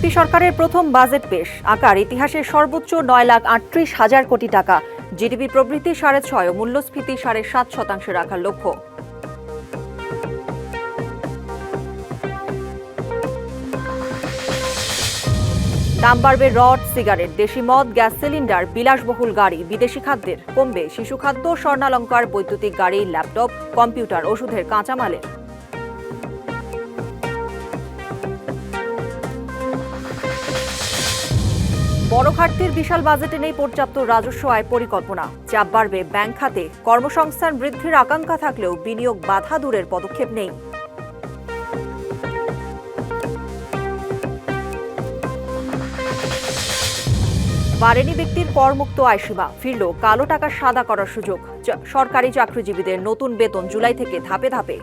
BNP সরকারের প্রথম budget পেশ, আকার ইতিহাসের সর্বোচ্চ 9,38,000 কোটি টাকা। জিডিপি প্রবৃদ্ধি 6.5% ও মূল্যস্ফীতি 7.5% রাখার লক্ষ্য। দাম বাড়বে রড, সিগারেট, দেশি মদ, গ্যাস সিলিন্ডার, বিলাসবহুল গাড়ি, বিদেশি খাদ্যের। কমবে শিশু খাদ্য, স্বর্ণালংকার, বৈদ্যুতিক গাড়ি, ল্যাপটপ, কম্পিউটার, ওষুধের কাঁচামালের। বড় ঘাটতির বিশাল বাজেটে নেই পর্যাপ্ত রাজস্ব আয় পরিকল্পনা। চাপ বাড়বে ব্যাংক খাতে। কর্মসংস্থান বৃদ্ধির আকাঙ্ক্ষা থাকলেও বিনিয়োগ বাধা দূরের পদক্ষেপ নেই। বাড়েনি ব্যক্তির করমুক্ত আয়সীমা, ফিরল কালো টাকা সাদা করার সুযোগ। সরকারি চাকরিজীবীদের নতুন বেতন জুলাই থেকে ধাপে ধাপে।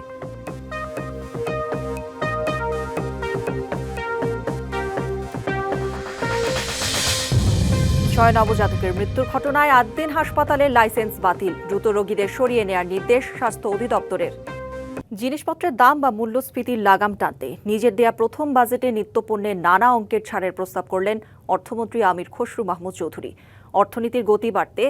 6 নবজাতকের মৃত্যুর ঘটনায় 8 দিন হাসপাতালের লাইসেন্স বাতিল। দ্রুত রোগীদের সরিয়ে নেওয়ার নির্দেশ স্বাস্থ্য অধিদপ্তরের। জিনিসপত্রের দাম বা মূল্যস্ফীতির লাগাম টানতে নিজের দেয়া প্রথম বাজেটে নিত্যপণ্যের নানা অঙ্কের ছাড়ের প্রস্তাব করলেন অর্থমন্ত্রী আমির খসরু মাহমুদ চৌধুরী। অর্থনীতির গতি বাড়তে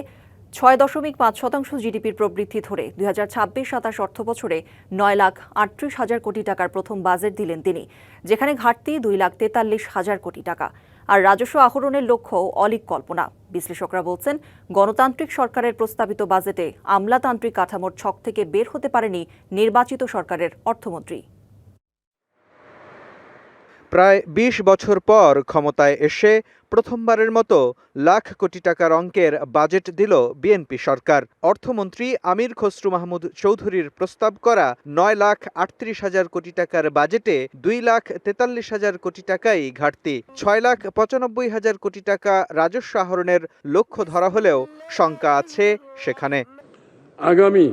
6.5% জিডিপির প্রবৃদ্ধি ধরে 2026-27 অর্থবছরে 9,38,000 কোটি টাকার প্রথম বাজেট দিলেন তিনি, যেখানে ঘাটতি 2,43,000 কোটি টাকা। আর রাজস্ব আহরণের লক্ষ্য অলীক কল্পনা। বিশ্লেষকরা বলছেন, গণতান্ত্রিক সরকারের প্রস্তাবিত বাজেটে আমলাতান্ত্রিক কাঠামোর ছক থেকে বের হতে পারেনি নির্বাচিত সরকারের অর্থমন্ত্রী। প্রায় 20 বছর পর ক্ষমতায় এসে প্রথমবারের মতো লাখ কোটি টাকার অঙ্কের বাজেট দিল বিএনপি সরকার। অর্থমন্ত্রী আমির খসরু মাহমুদ চৌধুরীর প্রস্তাব করা 9,38,000 কোটি টাকার বাজেটে 2,43,000 কোটি টাকাই ঘাটতি। 6,95,000 কোটি টাকা রাজস্ব আহরণের লক্ষ্য ধরা হলেও শঙ্কা আছে সেখানে। আগামী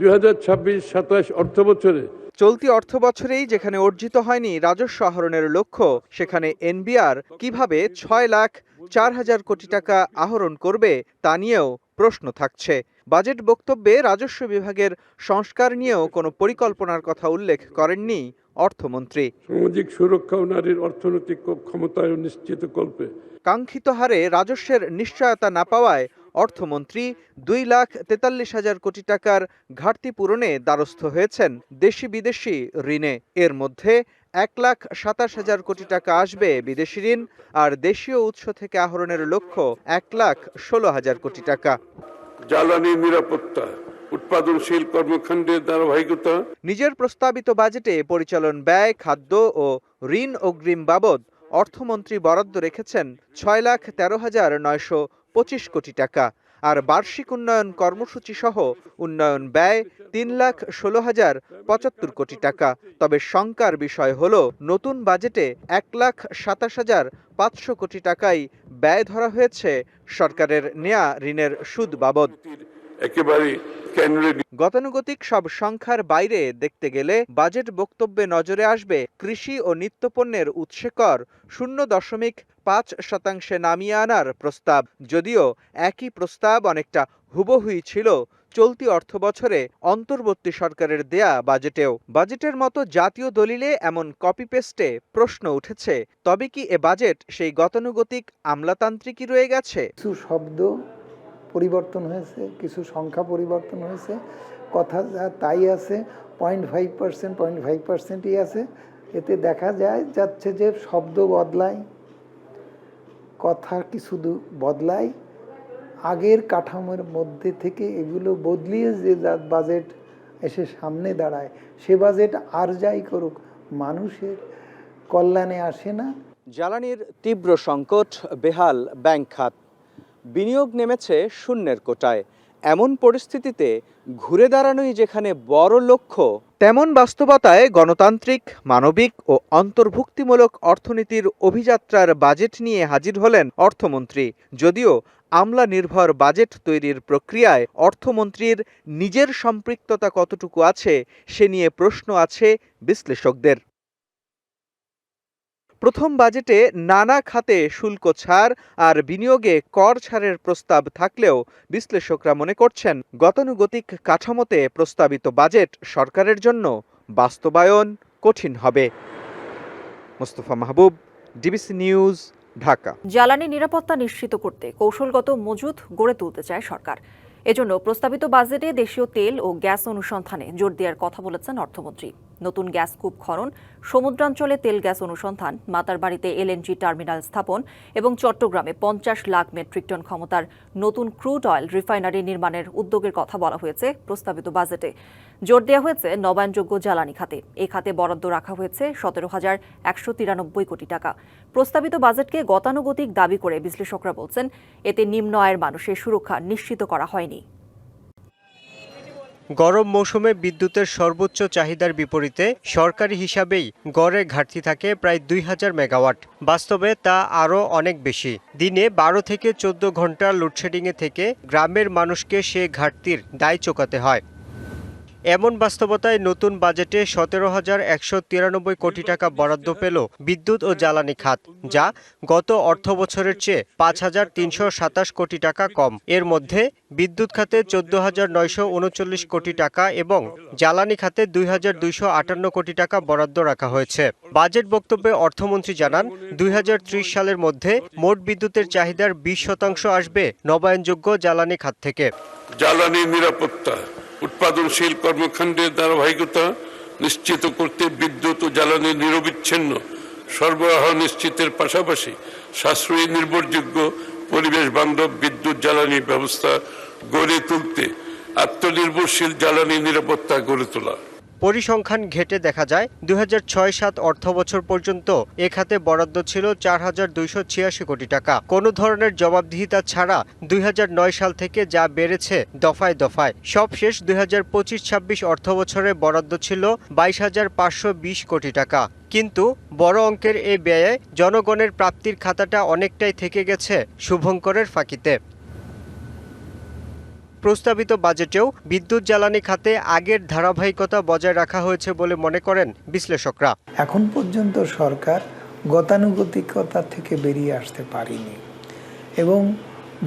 2026-27 অর্থবছরে চলতি অর্থবছরেই যেখানে অর্জিত হয়নি রাজস্ব আহরণের লক্ষ্য, সেখানে এনবিআর কিভাবে 6,04,000 কোটি টাকা আহরণ করবে তা নিয়েও প্রশ্ন থাকছে। বাজেট বক্তব্যে রাজস্ব বিভাগের সংস্কার নিয়েও কোনো পরিকল্পনার কথা উল্লেখ করেননি অর্থমন্ত্রী। সামাজিক সুরক্ষা ও নারীর অর্থনৈতিক ক্ষমতায়ন নিশ্চিত করবে। কাঙ্ক্ষিত হারে রাজস্বের নিশ্চয়তা না পাওয়ায় অর্থমন্ত্রী 2,43,000 কোটি টাকার ঘাটতি পূরণে দ্বারস্থ হয়েছেন দেশি বিদেশি ঋণে। এর মধ্যে 1,27,000 কোটি টাকা আসবে বিদেশি ঋণ, আর দেশীয় উৎস থেকে আহরণের লক্ষ্য 1,16,000 কোটি টাকা। জ্বালানি নিরাপত্তা, উৎপাদনশীল কর্মকাণ্ডের ধারাবাহিকতা। নিজের প্রস্তাবিত বাজেটে পরিচালন ব্যয়, খাদ্য ও ঋণ অগ্রিম বাবদ অর্থমন্ত্রী বরাদ্দ রেখেছেন 6,13,925 কোটি টাকা। আর বার্ষিক উন্নয়ন কর্মসূচি সহ উন্নয়ন ব্যয় 3,16,075 কোটি টাকা। তবে শঙ্কার বিষয় হল, নতুন বাজেটে 1,27,500 কোটি টাকাই ব্যয় ধরা হয়েছে সরকারের নেয়া ঋণের সুদ বাবদ। গতানুগতিক সব সংখ্যার বাইরে দেখতে গেলে বাজেট বক্তব্যে নজরে আসবে কৃষি ও নিত্যপণ্যের উৎসে কর 0.5% নামিয়ে আনার প্রস্তাব। যদিও একই প্রস্তাব অনেকটা হুবহুই ছিল চলতি অর্থবছরে অন্তর্বর্তী সরকারের দেয়া বাজেটেও। বাজেটের মতো জাতীয় দলিলে এমন কপি পেস্টে প্রশ্ন উঠেছে, তবে কি এ বাজেট সেই গতানুগতিক আমলাতান্ত্রিকই রয়ে গেছে? কিছু শব্দ পরিবর্তন হয়েছে, কিছু সংখ্যা পরিবর্তন হয়েছে, কথা যা তাই আছে, 0.5%ই আছে। এতে দেখা যাচ্ছে যে শব্দ বদলায়, কথা কিছু বদলায়, আগের কাঠামোর মধ্যে থেকে এগুলো বদলিয়ে যে বাজেট এসে সামনে দাঁড়ায়, সে বাজেট আর যাই করুক মানুষের কল্যাণে আসে না। জ্বালানির তীব্র সংকট, বেহাল ব্যাংক খাত, বিনিয়োগ নেমেছে শূন্যের কোটায়। এমন পরিস্থিতিতে ঘুরে দাঁড়ানোই যেখানে বড় লক্ষ্য, তেমন বাস্তবতায় গণতান্ত্রিক, মানবিক ও অন্তর্ভুক্তিমূলক অর্থনীতির অভিযাত্রার বাজেট নিয়ে হাজির হলেন অর্থমন্ত্রী। যদিও আমলা নির্ভর বাজেট তৈরির প্রক্রিয়ায় অর্থমন্ত্রীর নিজের সম্পৃক্ততা কতটুকু আছে সে নিয়ে প্রশ্ন আছে বিশ্লেষকদের। প্রথম বাজেটে নানা খাতে শুল্ক ছাড় আর বিনিয়োগে কর ছাড়ের প্রস্তাব থাকলেও বিশ্লেষকরা মনে করছেন, গতানুগতিক কাঠামোতে প্রস্তাবিত বাজেট সরকারের জন্য বাস্তবায়ন কঠিন হবে। মোস্তফা মাহবুব, ডিবিসি নিউজ, ঢাকা। জ্বালানি নিরাপত্তা নিশ্চিত করতে কৌশলগত মজুত গড়ে তুলতে চায় সরকার। এজন্য প্রস্তাবিত বাজেটে দেশীয় তেল ও গ্যাস অনুসন্ধানে জোর দেওয়ার কথা বলেছেন অর্থমন্ত্রী। নতুন গ্যাস কূপ খনন, সমুদ্রাঞ্চলে তেল গ্যাস অনুসন্ধান, মাতারবাড়িতে এলএনজি টার্মিনাল স্থাপন এবং চট্টগ্রামে 50 লাখ মেট্রিক টন ক্ষমতার নতুন ক্রুড অয়েল রিফাইনারি নির্মাণের উদ্যোগের কথা বলা হয়েছে প্রস্তাবিত বাজেটে। জোর দেওয়া হয়েছে নবায়নযোগ্য জ্বালানি খাতে। এই খাতে বরাদ্দ রাখা হয়েছে 17,193 কোটি টাকা। প্রস্তাবিত বাজেটকে গতানুগতিক দাবি করে বিশ্লেষকরা বলছেন, এতে নিম্ন আয়ের মানুষের সুরক্ষা নিশ্চিত করা হয়নি। গরম মৌসুমে বিদ্যুতের সর্বোচ্চ চাহিদার বিপরীতে সরকারি হিসাবেই গড়ে ঘাটতি থাকে প্রায় 2000 মেগাওয়াট। বাস্তবে তা আরও অনেক বেশি। দিনে 12 থেকে 14 ঘন্টা লোডশেডিংয়ে থেকে গ্রামের মানুষকে সে ঘাটতির দায় চোকাতে হয়। এমন বাস্তবতায় নতুন বাজেটে 17,193 কোটি টাকা বরাদ্দ পেল বিদ্যুৎ ও জ্বালানি খাত, যা গত অর্থবছরের চেয়ে 5,327 কোটি টাকা কম। এর মধ্যে বিদ্যুৎ খাতে 14,939 কোটি টাকা এবং জ্বালানি খাতে 2,258 কোটি টাকা বরাদ্দ রাখা হয়েছে। বাজেট বক্তব্যে অর্থমন্ত্রী জানান, 2030 সালের মধ্যে মোট বিদ্যুতের চাহিদার 20% আসবে নবায়নযোগ্য জ্বালানি খাত থেকে। জ্বালানি নিরাপত্তা, উৎপাদনশীল কর্মকাণ্ডের ধারাবাহিকতা নিশ্চিত করতে বিদ্যুৎ ও জ্বালানি নিরবিচ্ছিন্ন সরবরাহ নিশ্চিতের পাশাপাশি সাশ্রয়ী, নির্ভরযোগ্য, পরিবেশ বান্ধব বিদ্যুৎ জ্বালানি ব্যবস্থা গড়ে তুলতে আত্মনির্ভরশীল জ্বালানি নিরাপত্তা গড়ে তোলা। পরিসংখ্যান ঘেটে দেখা যায় 2006-07 অর্থবছর পর্যন্ত এ খাতে বরাদ্দ ছিল 4,286 কোটি টাকা। কোনো ধরনের জবাবদিহিতা ছাড়া 2009 সাল থেকে যা বেড়েছে দফায় দফায়। সবশেষ 2025-26 অর্থবছরে বরাদ্দ ছিল 22,520 কোটি টাকা। কিন্তু বড় অঙ্কের এ ব্যয়ে জনগণের প্রাপ্তির খাতাটা অনেকটাই থেকে গেছে শুভঙ্করের ফাঁকিতে। প্রস্তাবিত বাজেটেও বিদ্যুৎ জ্বালানি খাতে আগের ধারাবাহিকতা বজায় রাখা হয়েছে বলে মনে করেন বিশ্লেষকরা। এখন পর্যন্ত সরকার গতানুগতিকতা থেকে বেরিয়ে আসতে পারেনি এবং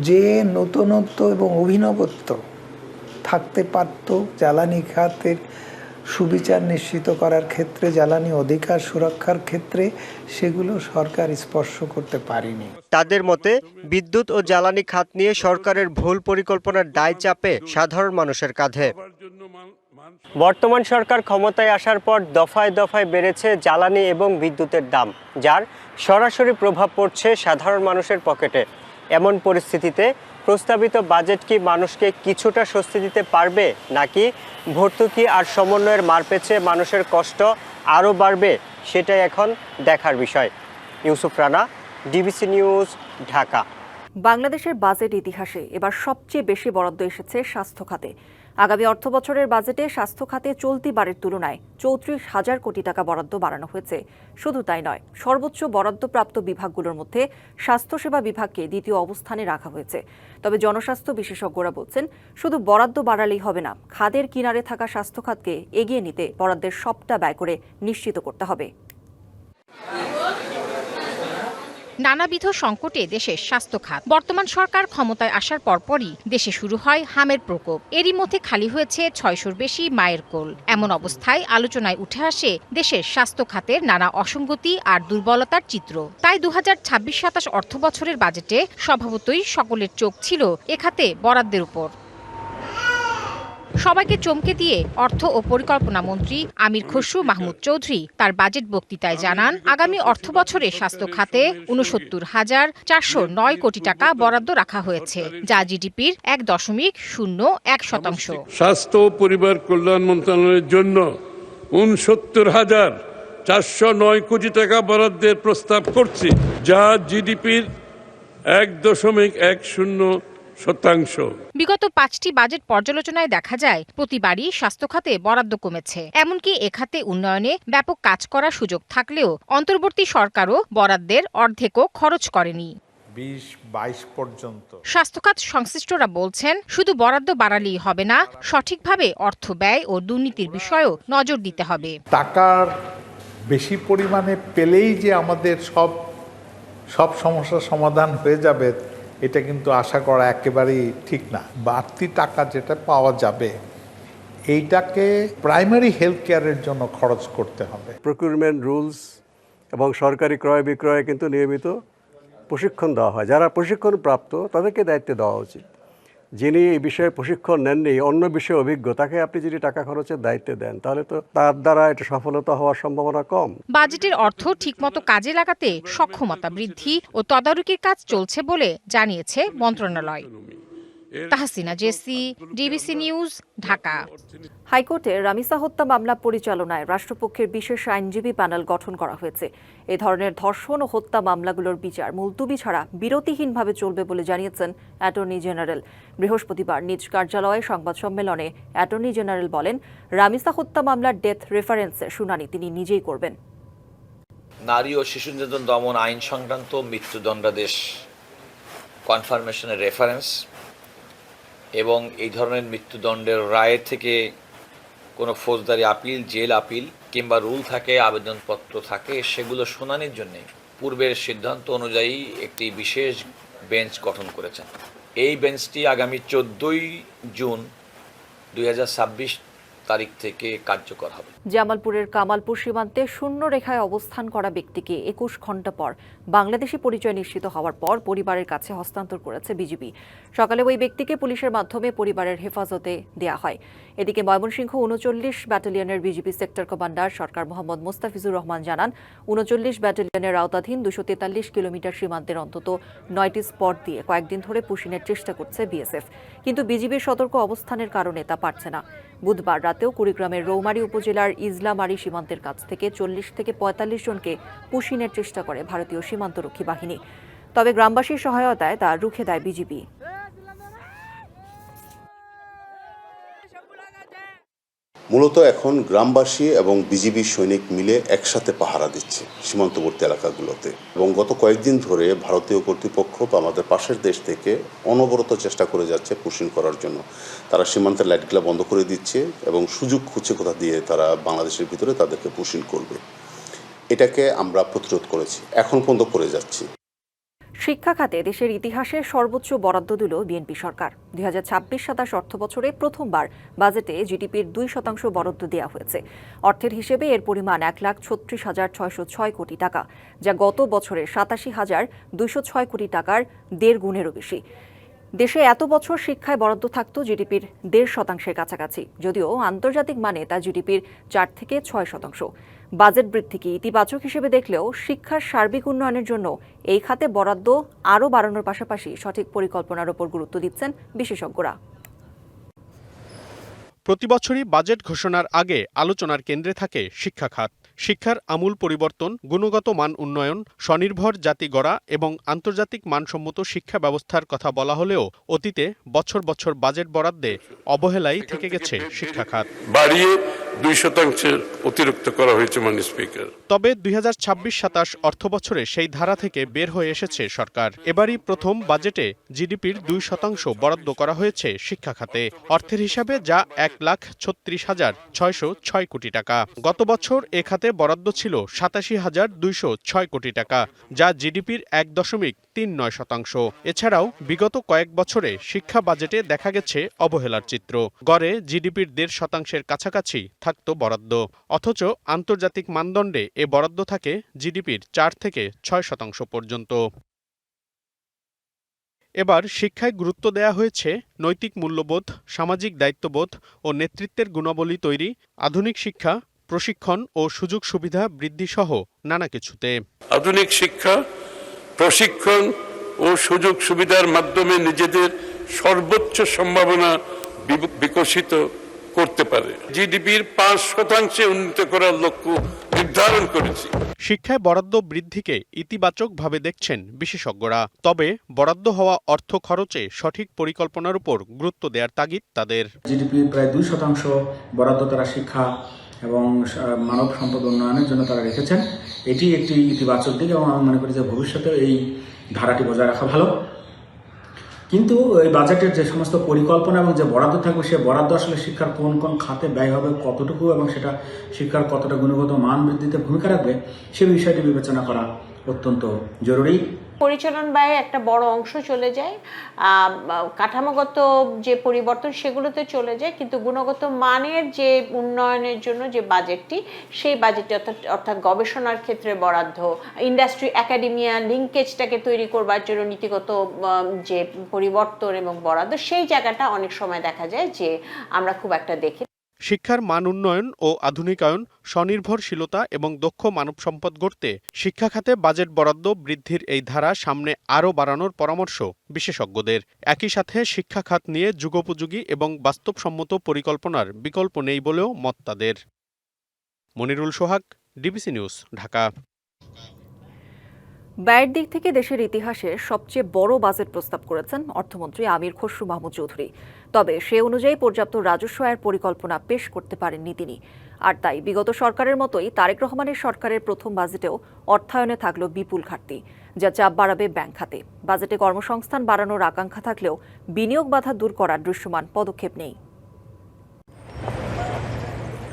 যে নতুনত্ব এবং অভিনবত্ব থাকতে পারত জ্বালানি খাতের সুবিচার নিশ্চিত করার ক্ষেত্রে, জ্বালানি অধিকার সুরক্ষার ক্ষেত্রে, সেগুলো সরকার স্পর্শ করতে পারেনি। তাদের মতে বিদ্যুৎ ও জ্বালানি খাত নিয়ে সরকারের ভুল পরিকল্পনার দায় চাপে সাধারণ মানুষের কাঁধে। বর্তমান সরকার ক্ষমতায় আসার পর দফায় দফায় বেড়েছে জ্বালানি এবং বিদ্যুতের দাম, যার সরাসরি প্রভাব পড়ছে সাধারণ মানুষের পকেটে। এমন পরিস্থিতিতে প্রস্তাবিত বাজেট কি মানুষকে কিছুটা স্বস্তি দিতে পারবে, নাকি ভর্তুকি আর সমন্বয়ের মারপেচে মানুষের কষ্ট আরও বাড়বে, সেটাই এখন দেখার বিষয়। Yusuf Rana, DBC News, Dhaka. বাংলাদেশের বাজেট ইতিহাসে এবার সবচেয়ে বেশি বরাদ্দ এসেছে স্বাস্থ্য খাতে। আগামী অর্থবছরের বাজেটে স্বাস্থ্য খাতে চলতি বারের তুলনায় 34,000 কোটি টাকা বরাদ্দ বাড়ানো হয়েছে। শুধু তাই নয়, সর্বোচ্চ বরাদ্দপ্রাপ্ত বিভাগগুলোর মধ্যে স্বাস্থ্যসেবা বিভাগকে দ্বিতীয় অবস্থানে রাখা হয়েছে। তবে জনস্বাস্থ্য বিশেষজ্ঞরা বলছেন, শুধু বরাদ্দ বাড়ালেই হবে না, খাদের কিনারে থাকা স্বাস্থ্য খাতকে এগিয়ে নিতে বরাদ্দের সবটা ব্যয় করে নিশ্চিত করতে হবে। নানাবিধ সংকটে দেশের স্বাস্থ্য খাত। বর্তমান সরকার ক্ষমতায় আসার পরপরই দেশে শুরু হয় হামের প্রকোপ। এরই মধ্যে খালি হয়েছে 600-র বেশি মায়ের কোল। এমন অবস্থায় আলোচনায় উঠে আসে দেশের স্বাস্থ্য খাতের নানা অসঙ্গতি আর দুর্বলতার চিত্র। তাই 2026-27 অর্থবছরের বাজেটে স্বভাবতই সকলের চোখ ছিল এ খাতে বরাদ্দের উপর। সবাইকে চমকে দিয়ে অর্থ ও পরিকল্পনা মন্ত্রী আমির খসরু মাহমুদ চৌধুরী তার বাজেট বক্তৃতায় জানান, আগামী অর্থবছরে স্বাস্থ্য খাতে 69,409 কোটি টাকা বরাদ্দ রাখা হয়েছে, যা জিডিপির 1.01%। স্বাস্থ্য ও পরিবার কল্যাণ মন্ত্রণালয়ের জন্য 69,409 কোটি টাকা বরাদ্দের প্রস্তাব করছি, যা জিডিপির 1.10%। বিগত 5টি বাজেট পর্যালোচনায় দেখা যায় প্রতিবারই স্বাস্থ্য খাতে বরাদ্দ কমেছে। এমনকি এ খাতে উন্নয়নে ব্যাপক কাজ করার সুযোগ থাকলেও অন্তর্বর্তী সরকারও বরাদ্দের অর্ধেকও খরচ করেনি। 2022 পর্যন্ত স্বাস্থ্য খাত সংশ্লিষ্টরা বলছেন, শুধু বরাদ্দ বাড়ালেই হবে না, সঠিকভাবে অর্থ ব্যয় ও দুর্নীতির বিষয়েও নজর দিতে হবে। টাকার বেশি পরিমাণে পেলেই যে আমাদের সব সমস্যার সমাধান হয়ে যাবে, এটা কিন্তু আশা করা একেবারেই ঠিক না। বাড়তি টাকা যেটা পাওয়া যাবে, এইটাকে প্রাইমারি হেলথ কেয়ারের জন্য খরচ করতে হবে। প্রকিউরমেন্ট রুলস এবং সরকারি ক্রয় বিক্রয়ে কিন্তু নিয়মিত প্রশিক্ষণ দেওয়া হয়। যারা প্রশিক্ষণ প্রাপ্ত তাদেরকে দায়িত্ব দেওয়া উচিত। যিনি এই বিষয়ে প্রশিক্ষণ নেননি, অন্য বিষয়ে অভিজ্ঞ, তাকে আপনি যদি টাকা খরচের দায়িত্ব দেন তাহলে তো তার দ্বারা এটা সফলতা হওয়ার সম্ভাবনা কম। বাজেটের অর্থ ঠিকমতো কাজে লাগাতে সক্ষমতা বৃদ্ধি ও তদারকির কাজ চলছে বলে জানিয়েছে মন্ত্রণালয়। Tahsina Jessy, DBC News, Dhaka. হাইকোর্টে রামিসা হত্যা মামলা পরিচালনায় রাষ্ট্রপক্ষের বিশেষ আইনজীবী প্যানেল গঠন করা হয়েছে। এ ধরনের ধর্ষণ ও হত্যা মামলাগুলোর বিচার মুলতুবি ছাড়া বিরতিহীনভাবে চলবে বলে জানিয়েছেন অ্যাটর্নি জেনারেল। বৃহস্পতিবার নিজ কার্যালয়ে সংবাদ সম্মেলনে অ্যাটর্নি জেনারেল বলেন, রামিসা হত্যা মামলার ডেথ রেফারেন্সের শুনানি তিনি নিজেই করবেন। নারী ও শিশু নির্যাতন দমন আইন সংক্রান্ত মৃত্যুদণ্ডাদেশ কনফার্মেশনের রেফারেন্স এবং এই ধরনের মৃত্যুদণ্ডের রায়ের থেকে কোনো ফৌজদারি আপিল, জেল আপিল কিংবা রুল থাকে, আবেদনপত্র থাকে, সেগুলো শুনানির জন্য পূর্বের সিদ্ধান্ত অনুযায়ী একটি বিশেষ বেঞ্চ গঠন করেছেন। এই বেঞ্চটি আগামী 14 জুন 2026 তারিখ থেকে কার্যকর হবে। জামালপুরের কামালপুর সীমান্তে শূন্য রেখায় অবস্থান করা ব্যক্তিকে 21 ঘণ্টা পর বাংলাদেশি পরিচয় নিশ্চিত হওয়ার পর পরিবারের কাছে হস্তান্তর করেছে বিজিবি। সকালে ওই ব্যক্তিকে পুলিশের মাধ্যমে পরিবারের হেফাজতে দেয়া হয়। এদিকে ময়মনসিংহ 39 ব্যাটালিয়নের বিজিবি সেক্টর কমান্ডার সরকার মোহাম্মদ মোস্তাফিজুর রহমান জানান, 39 ব্যাটালিয়নের আওতাধীন 243 কিলোমিটার সীমান্তের অন্তত 9টি স্পট দিয়ে কয়েকদিন ধরে পুশিনের চেষ্টা করছে বিএসএফ, কিন্তু বিজিবির সতর্ক অবস্থানের কারণে তা পারছে না। বুধবার রাতেও কুড়িগ্রামের রৌমারী উপজেলার ইজলামারী সীমান্তের কাছ থেকে 40 থেকে 45 জনকে পুশিনের চেষ্টা করে ভারতীয় সীমান্তরক্ষী বাহিনী। তবে গ্রামবাসীর সহায়তায় তা রুখে দেয় বিজিবি। মূলত এখন গ্রামবাসী এবং বিজিবি সৈনিক মিলে একসাথে পাহারা দিচ্ছে সীমান্তবর্তী এলাকাগুলোতে, এবং গত কয়েকদিন ধরে ভারতীয় কর্তৃপক্ষ বা আমাদের পাশের দেশ থেকে অনবরত চেষ্টা করে যাচ্ছে পুশিং করার জন্য। তারা সীমান্তের লাইটগুলো বন্ধ করে দিচ্ছে এবং সুযোগ খুঁজে কোথা দিয়ে তারা বাংলাদেশের ভিতরে তাদেরকে পুশিং করবে। এটাকে আমরা প্রতিরোধ করেছি, এখন পর্যন্ত করে যাচ্ছি। শিক্ষা খাতে দেশের ইতিহাসে সর্বোচ্চ বরাদ্দ দিল বিএনপি সরকার। 2026-27 অর্থবছরে প্রথমবার বাজেটে জিডিপির 2% বরাদ্দ দেওয়া হয়েছে। অর্থের হিসেবে এর পরিমাণ 1,36,606 কোটি টাকা, যা গত বছরের 87,206 কোটি টাকার 1.5 গুণেরও বেশি। দেশে এত বছর শিক্ষায় বরাদ্দ থাকত জিডিপির 1.5% কাছাকাছি, যদিও আন্তর্জাতিক মানে তা জিডিপির 4 থেকে 6%। বাজেট বৃদ্ধিকে ইতিবাচক হিসেবে দেখলেও শিক্ষার সার্বিক উন্নয়নের জন্য এই খাতে বরাদ্দ আরও বাড়ানোর পাশাপাশি সঠিক পরিকল্পনার উপর গুরুত্ব দিচ্ছেন বিশেষজ্ঞরা। প্রতিবছরই বাজেট ঘোষণার আগে আলোচনার কেন্দ্রে থাকে শিক্ষা খাত। শিক্ষার আমূল পরিবর্তন, গুণগত মান উন্নয়ন, স্বনির্ভর জাতি গড়া এবং আন্তর্জাতিক মানসম্মত শিক্ষা ব্যবস্থার কথা বলা হলেও অতীতে বছর বছর বাজেট বরাদ্দে অবহেলাই থেকে গেছে শিক্ষা খাত। বাড়িয়ে 2% অতিরিক্ত করা হয়েছে মাননীয় স্পিকার। তবে 2026-27 অর্থবছরে সেই ধারা থেকে বের হয়ে এসেছে সরকার। এবারই প্রথম বাজেটে জিডিপির 2% বরাদ্দ করা হয়েছে শিক্ষা খাতে। অর্থের হিসাবে যা 1,36,606 কোটি টাকা। গত বছর এ খাতে বরাদ্দ ছিল 87,206 কোটি টাকা, যা জিডিপির 1.39%। এছাড়াও বিগত কয়েক বছরে শিক্ষা বাজেটে দেখা গেছে অবহেলার চিত্র। গড়ে জিডিপির 1.5%-এর কাছাকাছি থাকত বরাদ্দ, অথচ আন্তর্জাতিক মানদণ্ডে এ বরাদ্দ থাকে জিডিপির 4 থেকে 6% পর্যন্ত। এবার শিক্ষায় গুরুত্ব দেয়া হয়েছে নৈতিক মূল্যবোধ, সামাজিক দায়িত্ববোধ ও নেতৃত্বের গুণাবলী তৈরি, আধুনিক শিক্ষা, প্রশিক্ষণ ও সুযোগ সুবিধা বৃদ্ধি সহ নানা কিছুতে। আধুনিক শিক্ষা, প্রশিক্ষণ ও সুযোগ সুবিধার মাধ্যমে নিজেদের সর্বোচ্চ সম্ভাবনা বিকশিত করতে পারে। জিডিপির 5% উন্নীত করার লক্ষ্য নির্ধারণ করেছি। শিক্ষায় বরাদ্দ বৃদ্ধিকে ইতিবাচকভাবে দেখছেন বিশেষজ্ঞরা। তবে বরাদ্দ হওয়া অর্থ খরচে সঠিক পরিকল্পনার উপর গুরুত্ব দেওয়ার তাগিদ তাদের। জিডিপির প্রায় 2% বরাদ্দ তারা শিক্ষা এবং মানব সম্পদ উন্নয়নের জন্য তারা রেখেছেন। এটি একটি ইতিবাচক দিক এবং আমি মনে করি যে ভবিষ্যতে এই ধারাটি বজায় রাখা ভালো। কিন্তু এই বাজেটের যে সমস্ত পরিকল্পনা এবং যে বরাদ্দ থাকবে, সে বরাদ্দ আসলে শিক্ষার কোন কোন খাতে ব্যয় হবে, কতটুকু, এবং সেটা শিক্ষার কতটা গুণগত মান বৃদ্ধিতে ভূমিকা রাখবে, সে বিষয়টি বিবেচনা করা অত্যন্ত জরুরি। পরিচালন ব্যয়ে একটা বড় অংশ চলে যায়, কাঠামোগত যে পরিবর্তন সেগুলোতে চলে যায়, কিন্তু গুণগত মানের যে উন্নয়নের জন্য যে বাজেটটি, সেই বাজেটটি অর্থাৎ গবেষণার ক্ষেত্রে বরাদ্দ, ইন্ডাস্ট্রি একাডেমিয়া লিঙ্কেজটাকে তৈরি করবার জন্য নীতিগত যে পরিবর্তন এবং বরাদ্দ, সেই জায়গাটা অনেক সময় দেখা যায় যে আমরা খুব একটা দেখি। শিক্ষার মান উন্নয়ন ও আধুনিকায়ন, স্বনির্ভরশীলতা এবং দক্ষ মানব সম্পদ গড়তে শিক্ষা খাতে বাজেট বরাদ্দ বৃদ্ধির এই ধারা সামনে আরও বাড়ানোর পরামর্শ বিশেষজ্ঞদের। একই সাথে শিক্ষা খাত নিয়ে যুগোপযোগী এবং বাস্তবসম্মত পরিকল্পনার বিকল্প নেই বলেও মত তাদের। মনিরুল সোহাগ, ডিবিসি নিউজ, ঢাকা। ব্যয়ের দিক থেকে দেশের ইতিহাসে সবচেয়ে বড় বাজেট প্রস্তাব করেছেন অর্থমন্ত্রী আমির খসরু মাহমুদ চৌধুরী। তবে সে অনুযায়ী পর্যাপ্ত রাজস্ব আয়ের পরিকল্পনা পেশ করতে পারেননি তিনি। আর তাই বিগত সরকারের মতোই তারেক রহমানের সরকারের প্রথম বাজেটেও অর্থায়নে থাকলো বিপুল ঘাটতি, যা চাপ বাড়াবে ব্যাংক খাতে। বাজেটে কর্মসংস্থান বাড়ানোর আকাঙ্ক্ষা থাকলেও বিনিয়োগ বাধা দূর করার দৃশ্যমান পদক্ষেপ নেই।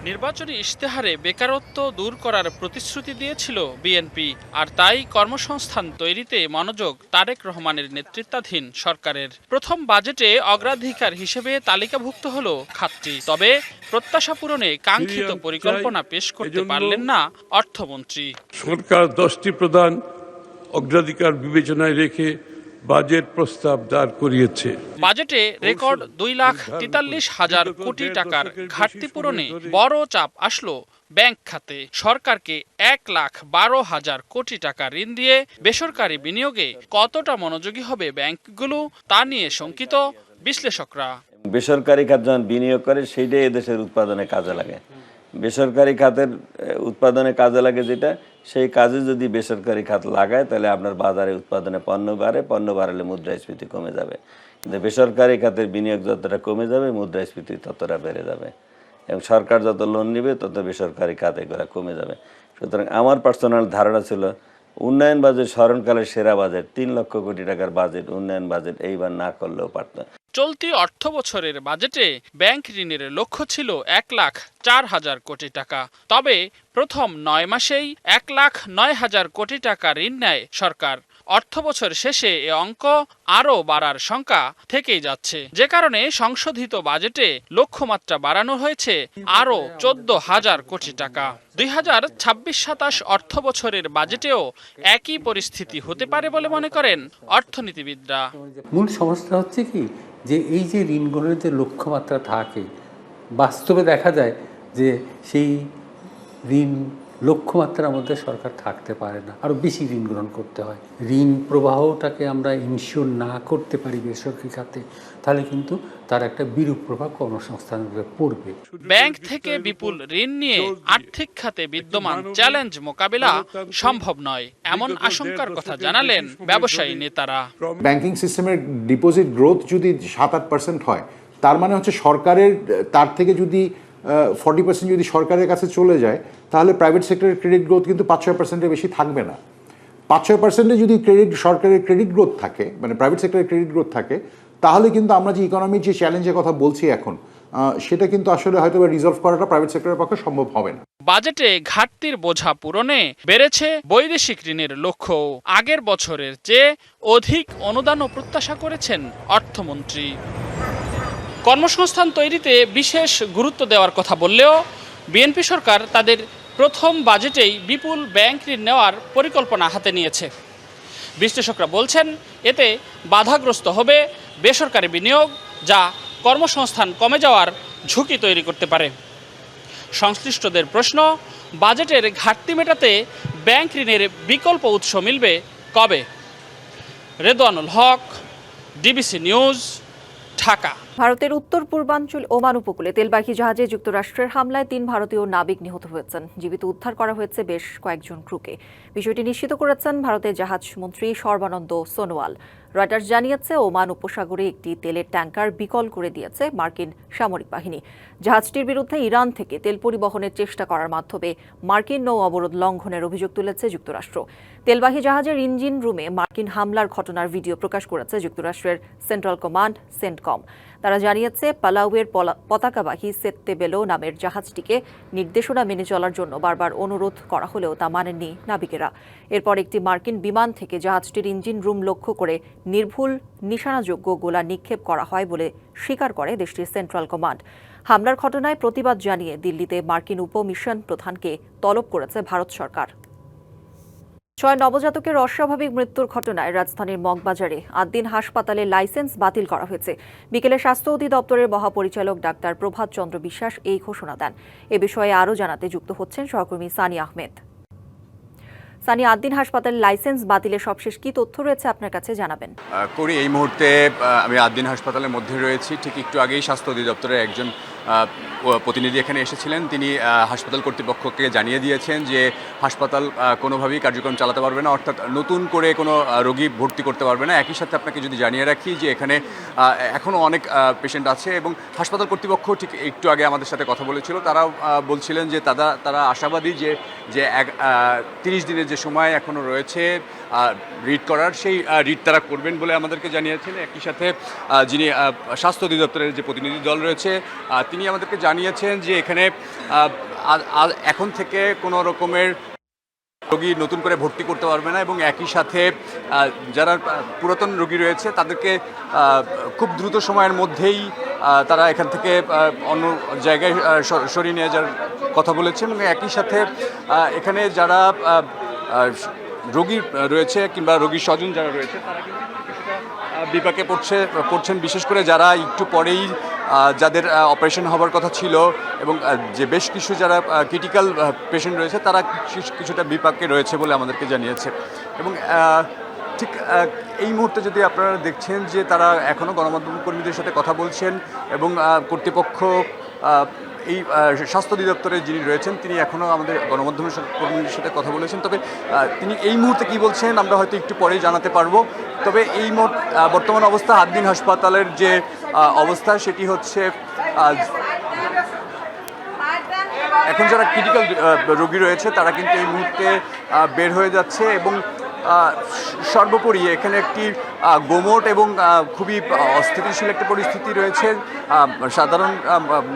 নির্বাচনী ইশতেহারে বেকারত্ব দূর করার প্রতিশ্রুতি দিয়েছিল বিএনপি, আর তাই কর্মসংস্থান তৈরিতে মনোযোগ তারেক রহমানের নেতৃত্বাধীন সরকারের। প্রথম বাজেটে অগ্রাধিকার হিসেবে তালিকাভুক্ত হলো খাতটি। তবে প্রত্যাশা পূরণে কাঙ্ক্ষিত পরিকল্পনা পেশ করতে পারলেন না অর্থমন্ত্রী। সরকার 10টি প্রধান অগ্রাধিকার বিবেচনায় রেখে বাজেট প্রস্তাব দাঁড় করিয়েছে। বাজেটে রেকর্ড 2,43,000 কোটি টাকার ঘাটতি পূরণে বড় চাপ আসলো ব্যাংক খাতে। সরকারকে 1,12,000 কোটি টাকা ঋণ দিয়ে বেসরকারি বিনিয়োগে কতটা মনোযোগী হবে ব্যাংকগুলো, তা নিয়ে শঙ্কিত বিশ্লেষকরা। বেসরকারি খাত যখন বিনিয়োগ করে সেইটাই এদেশের উৎপাদনে কাজে লাগে। বেসরকারি খাতের উৎপাদনে কাজে লাগে যেটা, সেই কাজে যদি বেসরকারি খাত লাগায় তাহলে আপনার বাজারে উৎপাদনে পণ্য বাড়লে মুদ্রাস্ফীতি কমে যাবে। কিন্তু বেসরকারি খাতের বিনিয়োগ যতটা কমে যাবে মুদ্রাস্ফীতি ততটা বেড়ে যাবে, এবং সরকার যত লোন নেবে তত বেসরকারি খাতে করে কমে যাবে। সুতরাং আমার পার্সোনাল ধারণা ছিল উন্নয়ন বাজেট স্মরণকালের সেরা বাজেট, 3 লক্ষ কোটি টাকার বাজেট, উন্নয়ন বাজেট এইবার না করলেও পারত। চলতি অর্থ বছরের বাজেটে ব্যাংক ঋণের লক্ষ্য ছিল 1,04,000 কোটি টাকা। তবে প্রথম 9 মাসেই 1,09,000 কোটি টাকা ঋণ নেয় সরকার। অর্থ বছর শেষে এ অঙ্ক আরও বাড়ার শঙ্কা থেকেই যাচ্ছে, যে কারণে সংশোধিত বাজেটে লক্ষ্যমাত্রা বাড়ানো হয়েছে আরও 14,000 কোটি টাকা। 2026-27 অর্থ বছরের বাজেটেও একই পরিস্থিতি হতে পারে বলে মনে করেন অর্থনীতিবিদরা। মূল সমস্যা হচ্ছে কি, যে এই যে ঋণগুলোর যে লক্ষ্যমাত্রা থাকে, বাস্তবে দেখা যায় যে সেই ঋণ লক্ষ্যমাত্রার মধ্যে সরকার থাকতে পারে না, আরও বেশি ঋণ গ্রহণ করতে হয়। ঋণ প্রবাহটাকে আমরা ইনশিওর না করতে পারি বেসরকারি খাতে, তাহলে কিন্তু তার একটা বিরূপ প্রভাব কর্মসংস্থানের উপরে পড়বে। ব্যাংক থেকে বিপুল ঋণ নিয়ে আর্থিক খাতে বিদ্যমান চ্যালেঞ্জ মোকাবিলা সম্ভব নয়, এমন আশঙ্কার কথা জানালেন ব্যবসায়ী নেতারা। ব্যাংকিং সিস্টেমের ডিপোজিট গ্রোথ যদি 7-8% হয়, তার মানে হচ্ছে সরকারের তার থেকে যদি 40% যদি সরকারের কাছে চলে যায়, তাহলে প্রাইভেট সেক্টরের ক্রেডিট গ্রোথ কিন্তু 5-6%-এর বেশি থাকবে না। 5-6%-এ যদি সরকারের ক্রেডিট গ্রোথ থাকে, মানে প্রাইভেট সেক্টরের ক্রেডিট গ্রোথ থাকে, তাহলে কিন্তু আমরা যে ইকোনমির যে চ্যালেঞ্জের কথা বলছি এখন, সেটা কিন্তু আসলে হয়তো রিজলভ করাটা প্রাইভেট সেক্টরের পক্ষে সম্ভব হবে না। বাজেটে ঘাটতির বোঝা পূরণে বেড়েছে বৈদেশিক ঋণের লক্ষ্য। আগের বছরের চেয়ে অধিক অনুদানও প্রত্যাশা করেছেন অর্থমন্ত্রী। কর্মসংস্থান তৈরিতে বিশেষ গুরুত্ব দেওয়ার কথা বললেও বিএনপি সরকার তাদের প্রথম বাজেটেই বিপুল ব্যাংক ঋণ নেওয়ার পরিকল্পনা হাতে নিয়েছে। বিশ্লেষকরা বলছেন এতে বাধাগ্রস্ত হবে বেসরকারি বিনিয়োগ, যা কর্মসংস্থান কমে যাওয়ার ঝুঁকি তৈরি করতে পারে। সংশ্লিষ্টদের প্রশ্ন, বাজেটের ঘাটতি মেটাতে ব্যাংক ঋণের বিকল্প উৎস মিলবে কবে? রেদওয়ানুল হক, ডিবিসি নিউজ, ঢাকা। ভারতের উত্তর পূর্বাঞ্চল ওমান উপকূলে তেলবাহী জাহাজে যুক্তরাষ্ট্রের হামলায় 3 ভারতীয় নাবিক নিহত হয়েছেন। জীবিত উদ্ধার করা হয়েছে বেশ কয়েকজন ক্রুকে। বিষয়টি নিশ্চিত করেছেন ভারতের জাহাজ মন্ত্রী সর্বানন্দ সোনোয়াল। রয়টার্স জানিয়েছে, ওমান উপসাগরে একটি তেলের ট্যাঙ্কার বিকল করে দিয়েছে মার্কিন সামরিক বাহিনী। জাহাজটির বিরুদ্ধে ইরান থেকে তেল পরিবহনের চেষ্টা করার মাধ্যমে মার্কিন নৌ অবরোধ লঙ্ঘনের অভিযোগ তুলেছে যুক্তরাষ্ট্র। তেলবাহী জাহাজের ইঞ্জিন রুমে মার্কিন হামলার ঘটনার ভিডিও প্রকাশ করেছে যুক্তরাষ্ট্রের সেন্ট্রাল কমান্ড, সেন্টকম। তারা জানিয়েছে পালাউয়ের পতাকাবাহী সেত্তে বেলো নামের জাহাজটিকে নির্দেশনা মেনে চলার জন্য বারবার অনুরোধ করা হলেও তা মানেননি নাবিকেরা। এরপর একটি মার্কিন বিমান থেকে জাহাজটির ইঞ্জিন রুম লক্ষ্য করে নির্ভুল নিশানাযোগ্য গোলা নিক্ষেপ করা হয় বলে স্বীকার করে দেশটির সেন্ট্রাল কমান্ড। হামলার ঘটনায় প্রতিবাদ জানিয়ে দিল্লিতে মার্কিন উপমিশন প্রধানকে তলব করেছে ভারত সরকার। 6 নবজাতকের অস্বাভাবিক মৃত্যুর ঘটনায় রাজধানীর মগবাজারে 8 দিন হাসপাতালের লাইসেন্স বাতিল করা হয়েছে। বিকেলে স্বাস্থ্য অধিদপ্তরের মহাপরিচালক ডাক্তার প্রভাত চন্দ্র বিশ্বাস এই ঘোষণা দেন। এ বিষয়ে আরও জানাতে যুক্ত হচ্ছেন সহকর্মী সানি আহমেদ। সানি, 8 দিন হাসপাতালের লাইসেন্স বাতিলের সবশেষ কি তথ্য রয়েছে আপনার কাছে জানাবেন? করি এই মুহূর্তে আমি 8 দিন হাসপাতালের মধ্যে রয়েছি। ঠিক একটু আগেই স্বাস্থ্য অধিদপ্তরের একজন প্রতিনিধি এখানে এসেছিলেন। তিনি হাসপাতাল কর্তৃপক্ষকে জানিয়ে দিয়েছেন যে হাসপাতাল কোনোভাবেই কার্যক্রম চালাতে পারবে না, অর্থাৎ নতুন করে কোনো রোগী ভর্তি করতে পারবে না। একই সাথে আপনাকে যদি জানিয়ে রাখি যে এখানে এখনও অনেক পেশেন্ট আছে এবং হাসপাতাল কর্তৃপক্ষ ঠিক একটু আগে আমাদের সাথে কথা বলেছিল। তারাও বলছিলেন যে তারা আশাবাদী যে 30 দিনের যে সময় এখনও রয়েছে রিড করার, সেই রিড তারা করবেন বলে আমাদেরকে জানিয়েছেন। একই সাথে যিনি স্বাস্থ্য অধিদপ্তরের যে প্রতিনিধি দল রয়েছে তিনি আমাদেরকে জানিয়েছেন যে এখানে এখন থেকে কোনো রকমের রোগী নতুন করে ভর্তি করতে পারবে না এবং একই সাথে যারা পুরাতন রোগী রয়েছে তাদেরকে খুব দ্রুত সময়ের মধ্যেই তারা এখান থেকে অন্য জায়গায় সরিয়ে নিয়ে যাওয়ার কথা বলেছেন। এবং একই সাথে এখানে যারা রোগী রয়েছে কিংবা রোগীর স্বজন যারা রয়েছে তারা কিন্তু কিছুটা বিপাকে পড়ছেন, বিশেষ করে যারা একটু পরেই যাদের অপারেশন হবার কথা ছিল এবং যে বেশ কিছু যারা ক্রিটিক্যাল পেশেন্ট রয়েছে তারা কিছুটা বিপাকে রয়েছে বলে আমাদেরকে জানিয়েছে। এবং ঠিক এই মুহূর্তে যদি আপনারা দেখছেন যে তারা এখনও গণমাধ্যম কর্মীদের সাথে কথা বলছেন এবং কর্তৃপক্ষ এই স্বাস্থ্য অধিদপ্তরের যিনি রয়েছেন তিনি এখনও আমাদের গণমাধ্যমের কর্মীদের সাথে কথা বলেছেন। তবে তিনি এই মুহূর্তে কী বলছেন আমরা হয়তো একটু পরেই জানাতে পারবো। তবে এই বর্তমান অবস্থা 8 দিন হাসপাতালের যে অবস্থা সেটি হচ্ছে এখন যারা ক্রিটিক্যাল রোগী রয়েছে তারা কিন্তু এই মুহূর্তে বের হয়ে যাচ্ছে এবং সর্বোপরি এখানে একটি গোমট এবং খুবই অস্থিতিশীল একটা পরিস্থিতি রয়েছে সাধারণ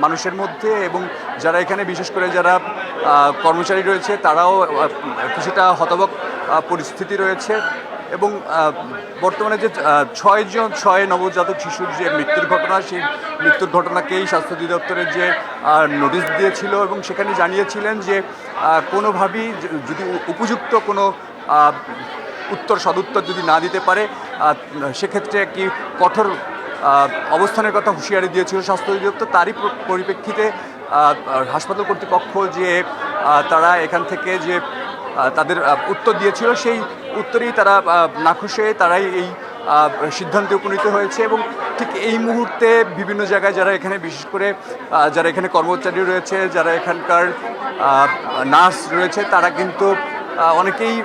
মানুষের মধ্যে এবং যারা এখানে বিশেষ করে যারা কর্মচারী রয়েছে তারাও কিছুটা হতবাক পরিস্থিতি রয়েছে। এবং বর্তমানে যে 6 নবজাতক শিশুর যে মৃত্যুর ঘটনা, সেই মৃত্যুর ঘটনাকেই স্বাস্থ্য অধিদপ্তরের যে নোটিশ দিয়েছিল এবং সেখানে জানিয়েছিলেন যে কোনোভাবেই যদি উপযুক্ত কোনো সদুত্তর যদি না দিতে পারে সেক্ষেত্রে একটি কঠোর অবস্থানের কথা হুঁশিয়ারি দিয়েছিল স্বাস্থ্য অধিদপ্তর। তারই পরিপ্রেক্ষিতে হাসপাতাল কর্তৃপক্ষ যে তারা এখান থেকে যে তাদের উত্তর দিয়েছিল সেই উত্তরেই তারা নাখুশ হয়ে তারাই এই সিদ্ধান্তে উপনীত হয়েছে। এবং ঠিক এই মুহূর্তে বিভিন্ন জায়গায় যারা এখানে বিশেষ করে যারা এখানে কর্মচারী রয়েছে, যারা এখানকার নার্স রয়েছে তারা কিন্তু অনেকেই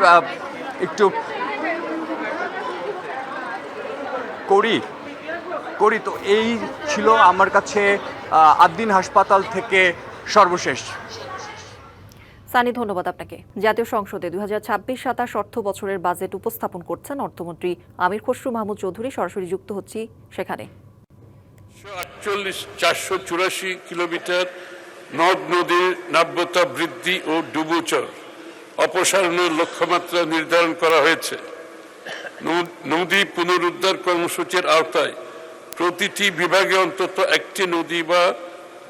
একটু করি তো এই ছিল আমার কাছে 8 দিন হাসপাতাল থেকে সর্বশেষ। সানি, ধন্যবাদ আপনাকে। জাতীয় সংসদে 2026-27 অর্থ বছরের বাজেট উপস্থাপন করছেন অর্থমন্ত্রী আমির খসরু মাহমুদ চৌধুরী। সরাসরি যুক্ত হচ্ছি সেখানে। 484 কিলোমিটার নদ নদীর নাব্যতা বৃদ্ধি ও ডুবোচর অপসারণের লক্ষ্যমাত্রা নির্ধারণ করা হয়েছে। নদী পুনরুদ্ধার কর্মসূচির আওতায় প্রতিটি বিভাগে অন্তত একটি নদী বা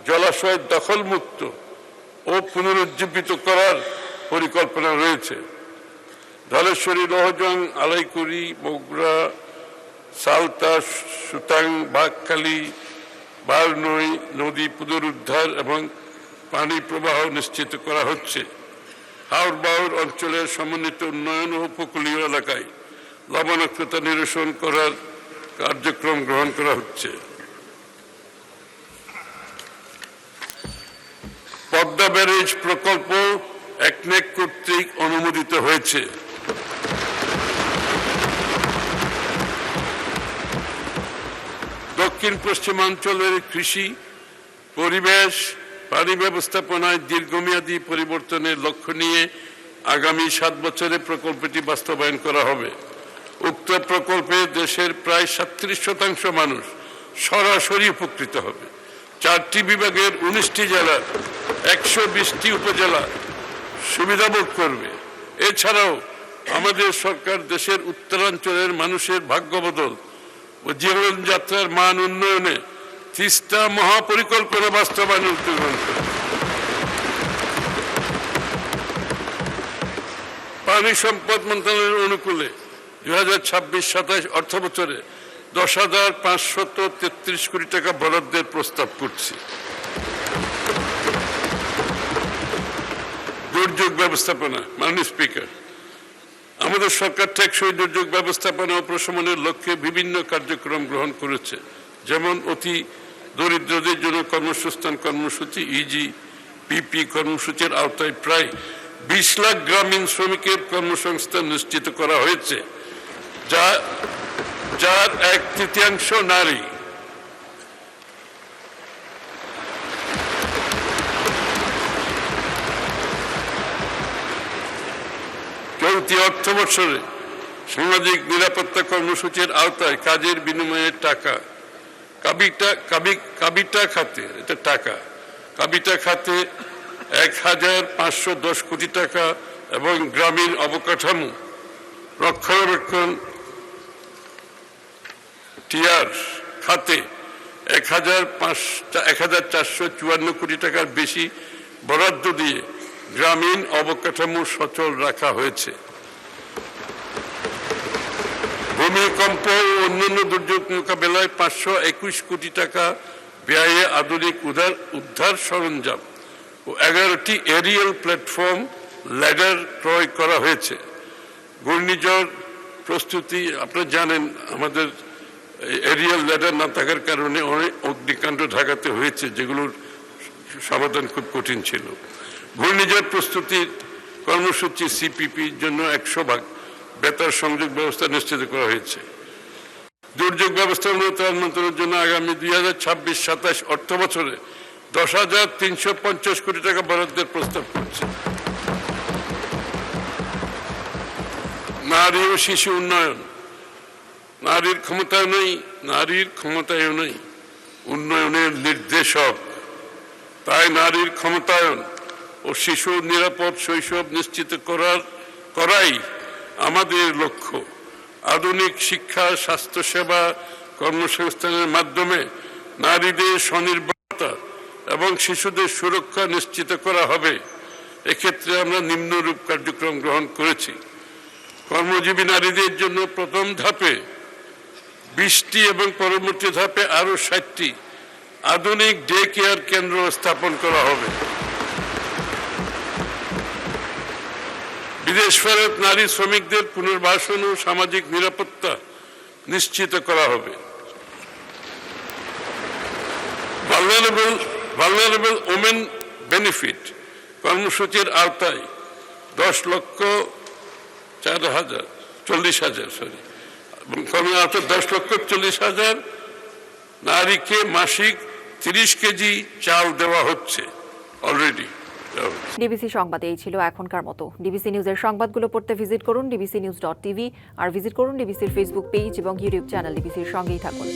জলাশয় দখলমুক্ত ও পুনরুজ্জীবিত করার পরিকল্পনা রয়েছে। ধলেশ্বরী, লৌহজং, আলাইকুড়ি, বগুড়া, সালতা, সুতাং, বাঘখালী, বারনই নদী পুনরুদ্ধার এবং পানি প্রবাহ নিশ্চিত করা হচ্ছে। হাওর বাউর অঞ্চলের সমন্বিত উন্নয়ন ও উপকূলীয় এলাকায় লবণাক্ততা নিরসন করার কার্যক্রম গ্রহণ করা হচ্ছে। পদ্মা ব্যারেজ প্রকল্প একনেক কর্তৃক অনুমোদিত হয়েছে। দক্ষিণ পশ্চিমাঞ্চলের কৃষি, পরিবেশ, পানি ব্যবস্থাপনায় দীর্ঘমেয়াদী পরিবর্তনের লক্ষ্য নিয়ে আগামী 7 বছরে প্রকল্পটি বাস্তবায়ন করা হবে। উক্ত প্রকল্পে দেশের প্রায় 37% মানুষ সরাসরি উপকৃত হবে। 4টি বিভাগের 19টি জেলার 120টি উপজেলা সুবিধা ভোগ করবে। এছাড়াও আমাদের সরকার দেশের উত্তরাঞ্চলের মানুষের ভাগ্য বদল ও জীবনযাত্রার মান উন্নয়নে 30টা মহাপরিকল্পনা বাস্তবায়নের উদ্যোগ গ্রহণ করে। পানি সম্পদ মন্ত্রণালয়ের অনুকূলে 2026-27 অর্থ বছরে 10,533 কোটি টাকা বরাদ্দের প্রস্তাব করছি। দুর্যোগ ব্যবস্থাপনা, মাননীয় স্পিকার, আমাদের সরকার টেকসই দুর্যোগ ব্যবস্থাপনা ও প্রশমনের লক্ষ্যে বিভিন্ন কার্যক্রম গ্রহণ করেছে, যেমন অতি দরিদ্রদের জন্য কর্মসংস্থান কর্মসূচি EGPP কর্মসূচির আওতায় প্রায় 20 লাখ গ্রামীণ শ্রমিকের কর্মসংস্থান নিশ্চিত করা হয়েছে, যার 1/3 নারী। চলতি অর্থ বছরে সামাজিক নিরাপত্তা কর্মসূচির আওতায় কাজের বিনিময়ে টাকা কাবিটা খাতে 1,510 কোটি টাকা এবং গ্রামীণ অবকাঠামো রক্ষণাবেক্ষণ টিআর খাতে 1,454 কোটি টাকার বেশি বরাদ্দ দিয়ে গ্রামীণ অবকাঠামো সচল রাখা হয়েছে। ভূমিকম্প ও অন্যান্য দুর্যোগ মোকাবেলায় 521 কোটি টাকা ব্যয়ে আধুনিক উদ্ধার সরঞ্জাম ও 11টি এরিয়াল প্ল্যাটফর্ম ল্যাডার ক্রয় করা হয়েছে। ঘূর্ণিঝড় প্রস্তুতি, আপনারা জানেন আমাদের এরিয়াল ল্যাডার না থাকার কারণে অনেক অগ্নিকাণ্ড ঢাকাতে হয়েছে, যেগুলোর সমাধান খুব কঠিন ছিল। ঘূর্ণিঝড় প্রস্তুতির কর্মসূচি CPP-র জন্য 100% বেতার সংযোগ ব্যবস্থা নিশ্চিত করা হয়েছে। দুর্যোগ ব্যবস্থাপনা মন্ত্রণালয়ের জন্য আগামী 2026-27 অর্থ বছরে 10,350 কোটি টাকা বরাদ্দের প্রস্তাব করছে। নারী ও শিশু উন্নয়ন, নারীর ক্ষমতায়নই উন্নয়নের নির্দেশক। তাই নারীর ক্ষমতায়ন ও শিশু নিরাপদ শৈশব নিশ্চিত করাই আমাদের লক্ষ্য। আধুনিক শিক্ষা, স্বাস্থ্যসেবা, কর্মসংস্থানের মাধ্যমে নারীদের স্বনির্ভরতা এবং শিশুদের সুরক্ষা নিশ্চিত করা হবে। এক্ষেত্রে আমরা নিম্নরূপ কার্যক্রম গ্রহণ করেছি। কর্মজীবী নারীদের জন্য প্রথম ধাপে 20টি এবং পরবর্তী ধাপে আরো 60টি আধুনিক ডে কেয়ার কেন্দ্র স্থাপন করা হবে। বিদেশ ফেরত নারী শ্রমিকদের পুনর্বাসন ও সামাজিক নিরাপত্তা নিশ্চিত করা হবে। ভালনারেবল ওমেন বেনিফিট কর্মসূচির আওতায় 10,40,000 নারীকে মাসিক 30 কেজি চাল দেওয়া হচ্ছে অলরেডি। ডিবিসি সংবাদে এই ছিল এখনকার মতো। ডিবিসি নিউজের সংবাদগুলো পড়তে ভিজিট করুন dbcnews.tv আর ভিজিট করুন ডিবিসির ফেসবুক পেজ এবং ইউটিউব চ্যানেল। ডিবিসির সঙ্গেই থাকুন।